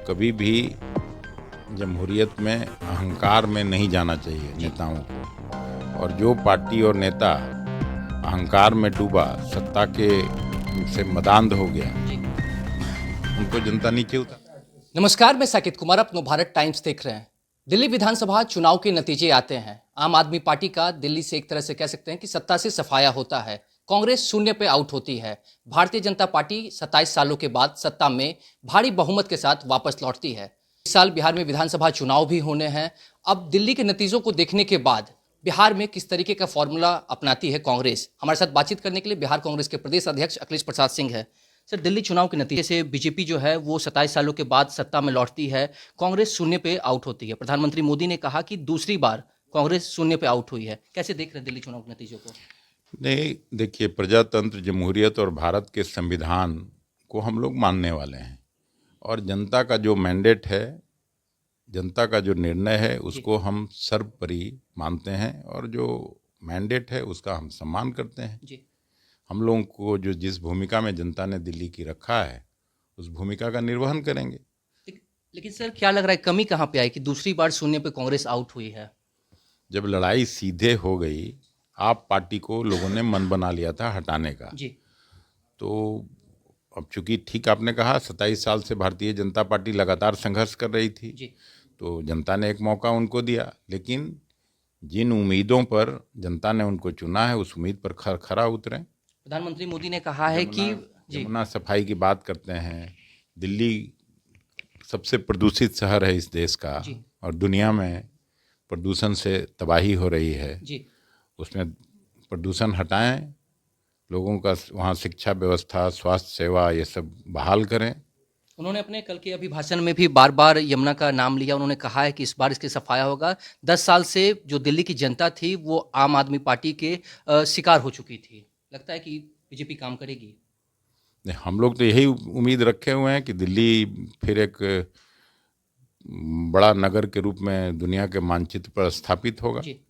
कभी भी जमहूरियत में अहंकार में नहीं जाना चाहिए नेताओं को। और जो पार्टी और नेता अहंकार में डूबा, सत्ता के से मदांध हो गया, उनको जनता नीचे उतार। नमस्कार, मैं साकेत कुमार, अपनो भारत टाइम्स देख रहे हैं। दिल्ली विधानसभा चुनाव के नतीजे आते हैं। आम आदमी पार्टी का दिल्ली से एक तरह से कह सकते हैं कि सत्ता से सफाया होता है। कांग्रेस शून्य पे आउट होती है। भारतीय जनता पार्टी 27 सालों के बाद सत्ता में भारी बहुमत के साथ वापस लौटती है। इस साल बिहार में विधानसभा चुनाव भी होने हैं। अब दिल्ली के नतीजों को देखने के बाद बिहार में किस तरीके का फॉर्मूला अपनाती है कांग्रेस, हमारे साथ बातचीत करने के लिए बिहार कांग्रेस के प्रदेश अध्यक्ष अखिलेश प्रसाद सिंह है। सर, दिल्ली चुनाव के नतीजे से बीजेपी जो है वो 27 सालों के बाद सत्ता में लौटती है। कांग्रेस शून्य पे आउट होती है। प्रधानमंत्री मोदी ने कहा कि दूसरी बार कांग्रेस शून्य पे आउट हुई है। कैसे देख रहे हैं दिल्ली चुनाव के नतीजों को? नहीं, देखिए, प्रजातंत्र, जमहूरियत और भारत के संविधान को हम लोग मानने वाले हैं। और जनता का जो मैंडेट है, जनता का जो निर्णय है, उसको हम सर्वोपरि मानते हैं। और जो मैंडेट है उसका हम सम्मान करते हैं जी। हम लोगों को जो जिस भूमिका में जनता ने दिल्ली की रखा है, उस भूमिका का निर्वहन करेंगे। लेकिन सर, क्या लग रहा है कमी कहाँ पे आई कि दूसरी बार शून्य पे कांग्रेस आउट हुई है? जब लड़ाई सीधे हो गई, आप पार्टी को लोगों ने मन बना लिया था हटाने का। जी। तो अब चूंकि ठीक आपने कहा, 27 साल से भारतीय जनता पार्टी लगातार संघर्ष कर रही थी। जी। तो जनता ने एक मौका उनको दिया, लेकिन जिन उम्मीदों पर जनता ने उनको चुना है, उस उम्मीद पर खरा उतरे। प्रधानमंत्री मोदी ने कहा है कि यमुना सफाई की बात करते हैं। दिल्ली सबसे प्रदूषित शहर है इस देश का, और दुनिया में प्रदूषण से तबाही हो रही है। जी। उसमें प्रदूषण हटाएं, लोगों का वहाँ शिक्षा व्यवस्था, स्वास्थ्य सेवा, ये सब बहाल करें। उन्होंने अपने कल के अभिभाषण में भी बार बार यमुना का नाम लिया। उन्होंने कहा है कि इस बार इसकी सफाया होगा। 10 साल से जो दिल्ली की जनता थी वो आम आदमी पार्टी के शिकार हो चुकी थी। लगता है कि बीजेपी काम करेगी? नहीं, हम लोग तो यही उम्मीद रखे हुए हैं कि दिल्ली फिर एक बड़ा नगर के रूप में दुनिया के मानचित्र पर स्थापित होगा। जी।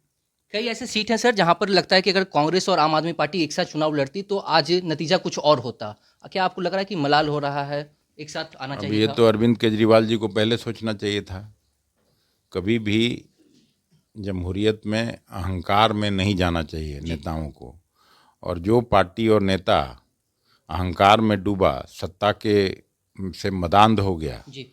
कई ऐसे सीट हैं सर जहां पर लगता है कि अगर कांग्रेस और आम आदमी पार्टी एक साथ चुनाव लड़ती तो आज नतीजा कुछ और होता। क्या आपको लग रहा है कि मलाल हो रहा है, एक साथ आना अब चाहिए ये था? तो अरविंद केजरीवाल जी को पहले सोचना चाहिए था। कभी भी जमहूरियत में अहंकार में नहीं जाना चाहिए नेताओं को। और जो पार्टी और नेता अहंकार में डूबा, सत्ता के से मदांध हो गया, जी।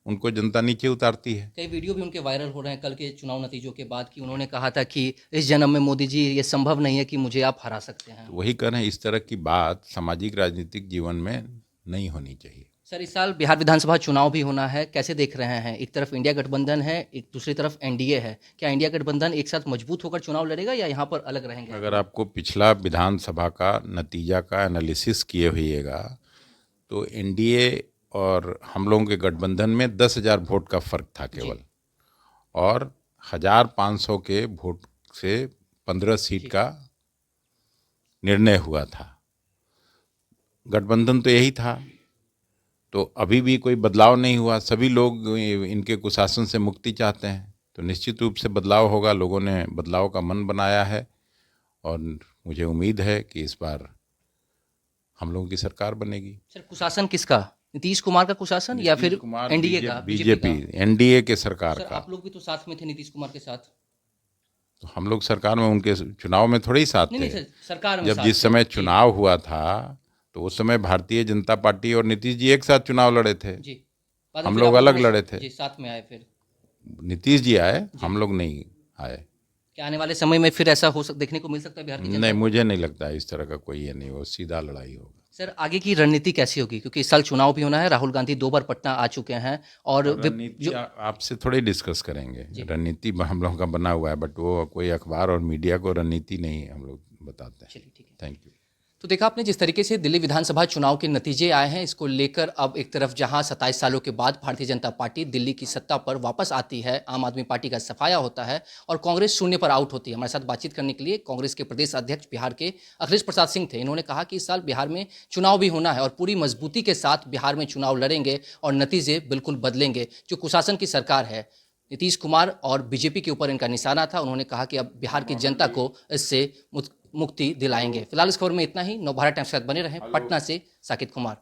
उनको जनता नीचे उतारती है। कई वीडियो भी उनके वायरल हो रहे हैं कल के चुनाव नतीजों के बाद कि उन्होंने कहा था कि इस जन्म में मोदी जी ये संभव नहीं है कि मुझे आप हरा सकते हैं। तो वही कह रहे हैं, इस तरह की बात सामाजिक राजनीतिक जीवन में नहीं होनी चाहिए। सर, इस साल बिहार विधानसभा चुनाव भी होना है। कैसे देख रहे हैं? एक तरफ इंडिया गठबंधन है, एक दूसरी तरफ एनडीए है। क्या इंडिया गठबंधन एक साथ मजबूत होकर चुनाव लड़ेगा या यहाँ पर अलग रहेंगे? अगर आपको पिछला विधानसभा का नतीजा का एनालिसिस किए होइएगा, तो एनडीए और हम लोगों के गठबंधन में 10,000 वोट का फर्क था केवल। और 1,500 के वोट से 15 सीट का निर्णय हुआ था। गठबंधन तो यही था। तो अभी भी कोई बदलाव नहीं हुआ। सभी लोग इनके कुशासन से मुक्ति चाहते हैं। तो निश्चित रूप से बदलाव होगा। लोगों ने बदलाव का मन बनाया है, और मुझे उम्मीद है कि इस बार हम लोगों की सरकार बनेगी। सर, कुशासन किसका? नीतीश कुमार का कुशासन या फिर एनडीए का, बीजेपी, एनडीए के सरकार सर, का। आप लोग भी तो साथ में थे नीतीश कुमार के साथ। तो हम लोग सरकार में उनके चुनाव में थोड़े ही साथ नहीं थे। सर, सरकार में जब साथ जिस थे। समय जी। चुनाव हुआ था, तो उस समय भारतीय जनता पार्टी और नीतीश जी एक साथ चुनाव लड़े थे। जी। बाद में हम फिर लोग आप अलग लोगों लड़े थे। जी, साथ में आए फिर। नीतीश जी आए, हम लोग नहीं आए। क्या आने वाले समय में फिर ऐसा देखने को मिल सकता है बिहार की जनता नहीं, को? मुझे नहीं लगता इस तरह का कोई ये नहीं हो, सीधा लड़ाई होगा। सर, आगे की रणनीति कैसी होगी? क्योंकि इस साल चुनाव भी होना है। राहुल गांधी 2 बार पटना आ चुके हैं और रणनीति आपसे थोड़े डिस्कस करेंगे। रणनीति हम लोगों का बना हुआ है, बट वो कोई अखबार और मीडिया को रणनीति नहीं हम लोग बताते हैं। चलिए, ठीक है। Thank you. तो देखा आपने जिस तरीके से दिल्ली विधानसभा चुनाव के नतीजे आए हैं, इसको लेकर अब एक तरफ जहां 27 सालों के बाद भारतीय जनता पार्टी दिल्ली की सत्ता पर वापस आती है, आम आदमी पार्टी का सफाया होता है और कांग्रेस शून्य पर आउट होती है। हमारे साथ बातचीत करने के लिए कांग्रेस के प्रदेश अध्यक्ष बिहार के अखिलेश प्रसाद सिंह थे। इन्होंने कहा कि इस साल बिहार में चुनाव भी होना है और पूरी मजबूती के साथ बिहार में चुनाव लड़ेंगे और नतीजे बिल्कुल बदलेंगे। जो कुशासन की सरकार है, नीतीश कुमार और बीजेपी के ऊपर इनका निशाना था। उन्होंने कहा कि अब बिहार की जनता को इससे मुक्ति दिलाएंगे। फिलहाल इस खबर में इतना ही। नवभारत टाइम्स के साथ बने रहें। पटना से साकेत कुमार।